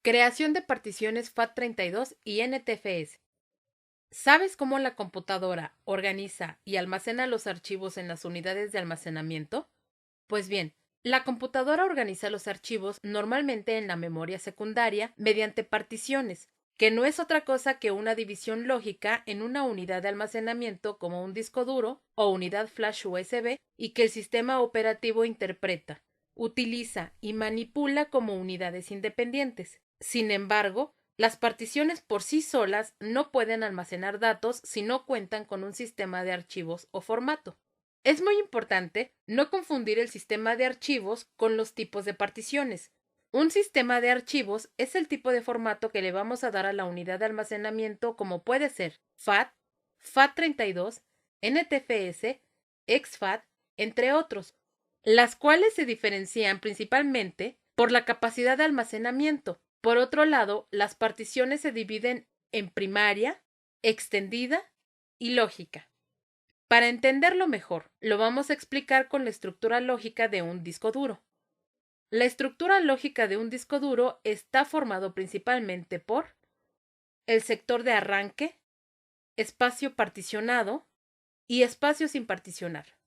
Creación de particiones FAT32 y NTFS. ¿Sabes cómo la computadora organiza y almacena los archivos en las unidades de almacenamiento? Pues bien, la computadora organiza los archivos normalmente en la memoria secundaria mediante particiones, que no es otra cosa que una división lógica en una unidad de almacenamiento como un disco duro o unidad flash USB y que el sistema operativo interpreta, utiliza y manipula como unidades independientes. Sin embargo, las particiones por sí solas no pueden almacenar datos si no cuentan con un sistema de archivos o formato. Es muy importante no confundir el sistema de archivos con los tipos de particiones. Un sistema de archivos es el tipo de formato que le vamos a dar a la unidad de almacenamiento, como puede ser FAT, FAT32, NTFS, exFAT, entre otros, las cuales se diferencian principalmente por la capacidad de almacenamiento. Por otro lado, las particiones se dividen en primaria, extendida y lógica. Para entenderlo mejor, lo vamos a explicar con la estructura lógica de un disco duro. La estructura lógica de un disco duro está formado principalmente por el sector de arranque, espacio particionado y espacio sin particionar.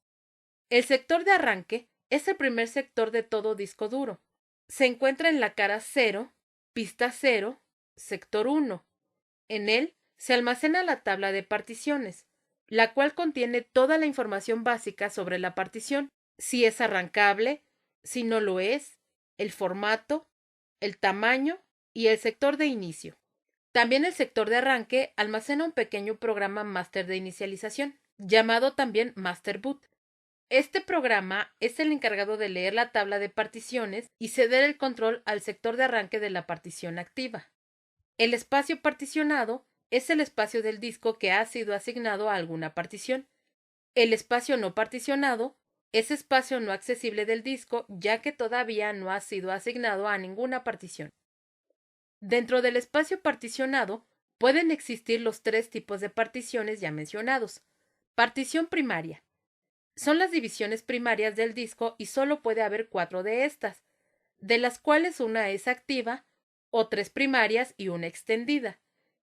El sector de arranque es el primer sector de todo disco duro. Se encuentra en la cara 0, pista 0, sector 1. En él se almacena la tabla de particiones, la cual contiene toda la información básica sobre la partición, si es arrancable, si no lo es, el formato, el tamaño y el sector de inicio. También el sector de arranque almacena un pequeño programa máster de inicialización, llamado también Master Boot. Este programa es el encargado de leer la tabla de particiones y ceder el control al sector de arranque de la partición activa. El espacio particionado es el espacio del disco que ha sido asignado a alguna partición. El espacio no particionado es espacio no accesible del disco, ya que todavía no ha sido asignado a ninguna partición. Dentro del espacio particionado pueden existir los tres tipos de particiones ya mencionados. Partición primaria. Son las divisiones primarias del disco y solo puede haber 4 de estas, de las cuales una es activa, o 3 primarias y una extendida.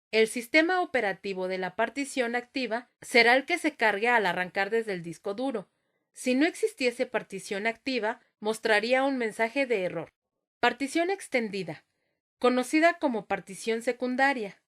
El sistema operativo de la partición activa será el que se cargue al arrancar desde el disco duro. Si no existiese partición activa, mostraría un mensaje de error. Partición extendida, conocida como partición secundaria.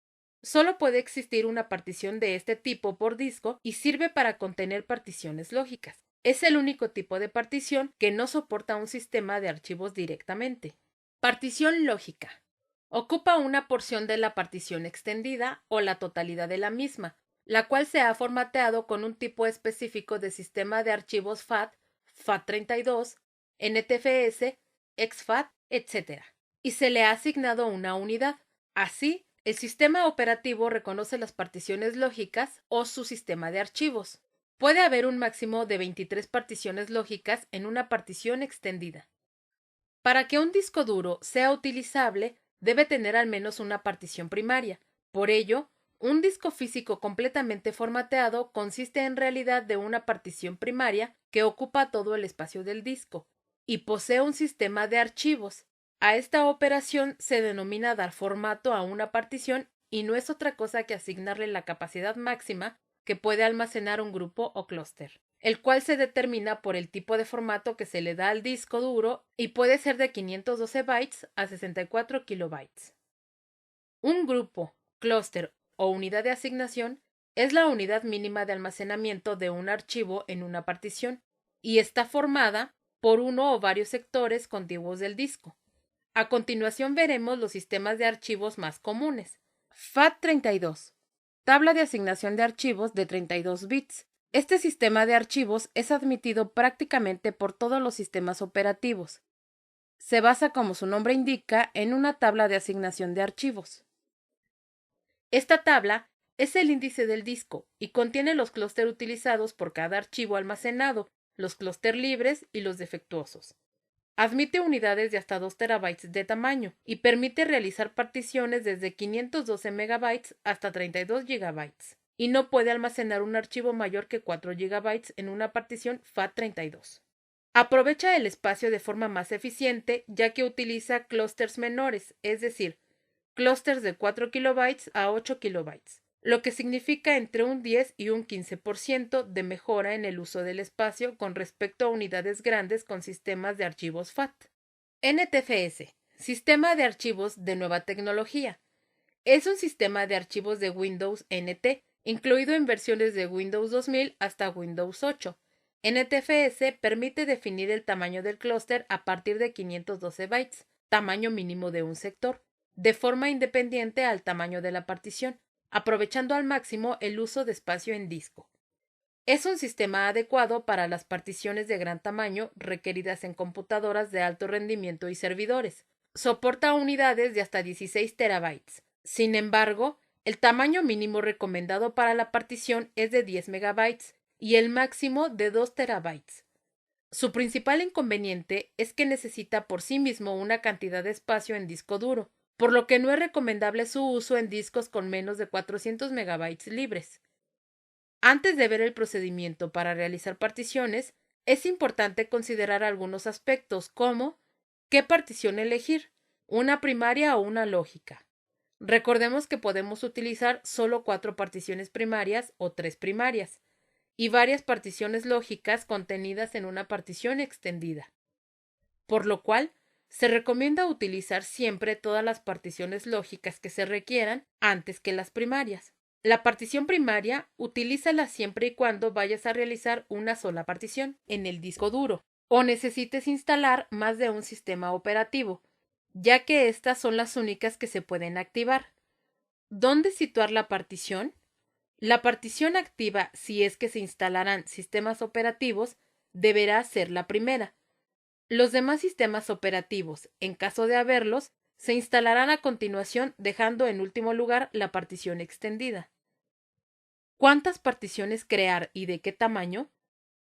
Solo puede existir una partición de este tipo por disco y sirve para contener particiones lógicas. Es el único tipo de partición que no soporta un sistema de archivos directamente. Partición lógica. Ocupa una porción de la partición extendida o la totalidad de la misma, la cual se ha formateado con un tipo específico de sistema de archivos FAT, FAT32, NTFS, exFAT, etc. Y se le ha asignado una unidad. Así, el sistema operativo reconoce las particiones lógicas o su sistema de archivos. Puede haber un máximo de 23 particiones lógicas en una partición extendida. Para que un disco duro sea utilizable, debe tener al menos una partición primaria. Por ello, un disco físico completamente formateado consiste en realidad de una partición primaria que ocupa todo el espacio del disco y posee un sistema de archivos. A esta operación se denomina dar formato a una partición y no es otra cosa que asignarle la capacidad máxima que puede almacenar un grupo o clúster, el cual se determina por el tipo de formato que se le da al disco duro y puede ser de 512 bytes a 64 kilobytes. Un grupo, clúster o unidad de asignación es la unidad mínima de almacenamiento de un archivo en una partición y está formada por uno o varios sectores contiguos del disco. A continuación veremos los sistemas de archivos más comunes. FAT32. Tabla de asignación de archivos de 32 bits. Este sistema de archivos es admitido prácticamente por todos los sistemas operativos. Se basa, como su nombre indica, en una tabla de asignación de archivos. Esta tabla es el índice del disco y contiene los clústeres utilizados por cada archivo almacenado, los clústeres libres y los defectuosos. Admite unidades de hasta 2 terabytes de tamaño y permite realizar particiones desde 512 megabytes hasta 32 gigabytes. Y no puede almacenar un archivo mayor que 4 gigabytes en una partición FAT32. Aprovecha el espacio de forma más eficiente ya que utiliza clústeres menores, es decir, clústeres de 4 kilobytes a 8 kilobytes, lo que significa entre un 10 y un 15% de mejora en el uso del espacio con respecto a unidades grandes con sistemas de archivos FAT. NTFS, Sistema de Archivos de Nueva Tecnología. Es un sistema de archivos de Windows NT, incluido en versiones de Windows 2000 hasta Windows 8. NTFS permite definir el tamaño del clúster a partir de 512 bytes, tamaño mínimo de un sector, de forma independiente al tamaño de la partición, aprovechando al máximo el uso de espacio en disco. Es un sistema adecuado para las particiones de gran tamaño requeridas en computadoras de alto rendimiento y servidores. Soporta unidades de hasta 16 terabytes. Sin embargo, el tamaño mínimo recomendado para la partición es de 10 megabytes y el máximo de 2 terabytes. Su principal inconveniente es que necesita por sí mismo una cantidad de espacio en disco duro, por lo que no es recomendable su uso en discos con menos de 400 megabytes libres. Antes de ver el procedimiento para realizar particiones, es importante considerar algunos aspectos como ¿qué partición elegir? ¿Una primaria o una lógica? Recordemos que podemos utilizar solo 4 particiones primarias o 3 primarias y varias particiones lógicas contenidas en una partición extendida, por lo cual se recomienda utilizar siempre todas las particiones lógicas que se requieran antes que las primarias. La partición primaria utilízala siempre y cuando vayas a realizar una sola partición en el disco duro o necesites instalar más de un sistema operativo, ya que estas son las únicas que se pueden activar. ¿Dónde situar la partición? La partición activa, si es que se instalarán sistemas operativos, deberá ser la primera. Los demás sistemas operativos, en caso de haberlos, se instalarán a continuación dejando en último lugar la partición extendida. ¿Cuántas particiones crear y de qué tamaño?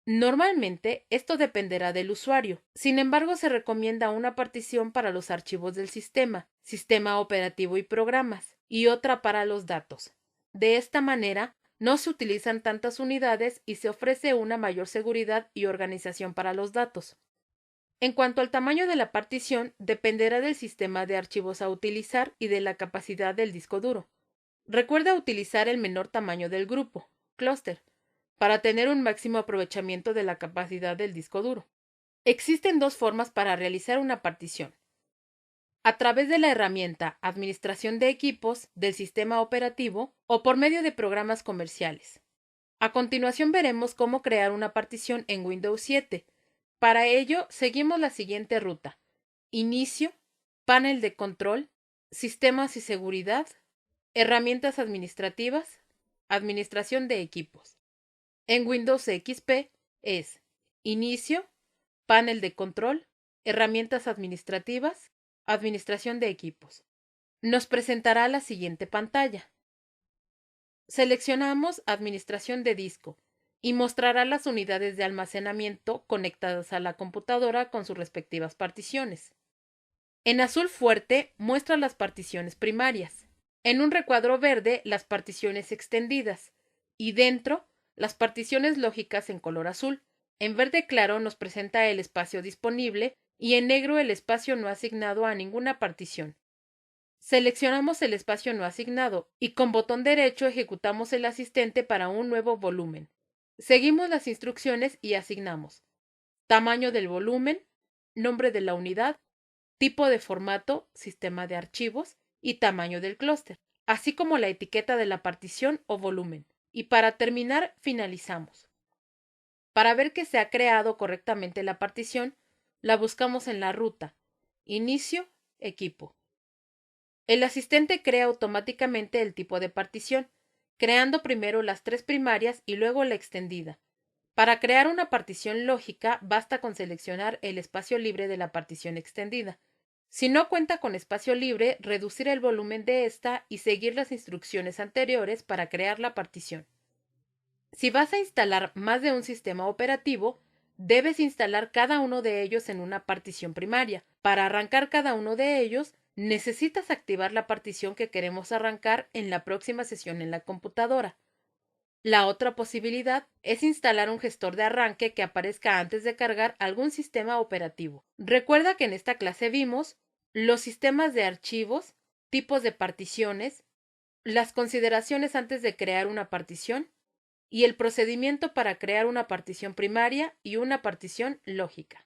Normalmente esto dependerá del usuario. Sin embargo, se recomienda una partición para los archivos del sistema, sistema operativo y programas, y otra para los datos. De esta manera, no se utilizan tantas unidades y se ofrece una mayor seguridad y organización para los datos. En cuanto al tamaño de la partición, dependerá del sistema de archivos a utilizar y de la capacidad del disco duro. Recuerda utilizar el menor tamaño del grupo, clúster, para tener un máximo aprovechamiento de la capacidad del disco duro. Existen dos formas para realizar una partición. A través de la herramienta Administración de equipos del sistema operativo o por medio de programas comerciales. A continuación veremos cómo crear una partición en Windows 7. Para ello, seguimos la siguiente ruta: Inicio, Panel de control, Sistemas y seguridad, Herramientas administrativas, Administración de equipos. En Windows XP es Inicio, Panel de control, Herramientas administrativas, Administración de equipos. Nos presentará la siguiente pantalla. Seleccionamos Administración de disco y mostrará las unidades de almacenamiento conectadas a la computadora con sus respectivas particiones. En azul fuerte muestra las particiones primarias. En un recuadro verde las particiones extendidas y dentro las particiones lógicas en color azul. En verde claro nos presenta el espacio disponible y en negro el espacio no asignado a ninguna partición. Seleccionamos el espacio no asignado y con botón derecho ejecutamos el asistente para un nuevo volumen. Seguimos las instrucciones y asignamos tamaño del volumen, nombre de la unidad, tipo de formato, sistema de archivos y tamaño del clúster, así como la etiqueta de la partición o volumen. Y para terminar, finalizamos. Para ver que se ha creado correctamente la partición, la buscamos en la ruta Inicio, Equipo. El asistente crea automáticamente el tipo de partición, creando primero las 3 primarias y luego la extendida. Para crear una partición lógica, basta con seleccionar el espacio libre de la partición extendida. Si no cuenta con espacio libre, reducir el volumen de esta y seguir las instrucciones anteriores para crear la partición. Si vas a instalar más de un sistema operativo, debes instalar cada uno de ellos en una partición primaria. Para arrancar cada uno de ellos, necesitas activar la partición que queremos arrancar en la próxima sesión en la computadora. La otra posibilidad es instalar un gestor de arranque que aparezca antes de cargar algún sistema operativo. Recuerda que en esta clase vimos los sistemas de archivos, tipos de particiones, las consideraciones antes de crear una partición y el procedimiento para crear una partición primaria y una partición lógica.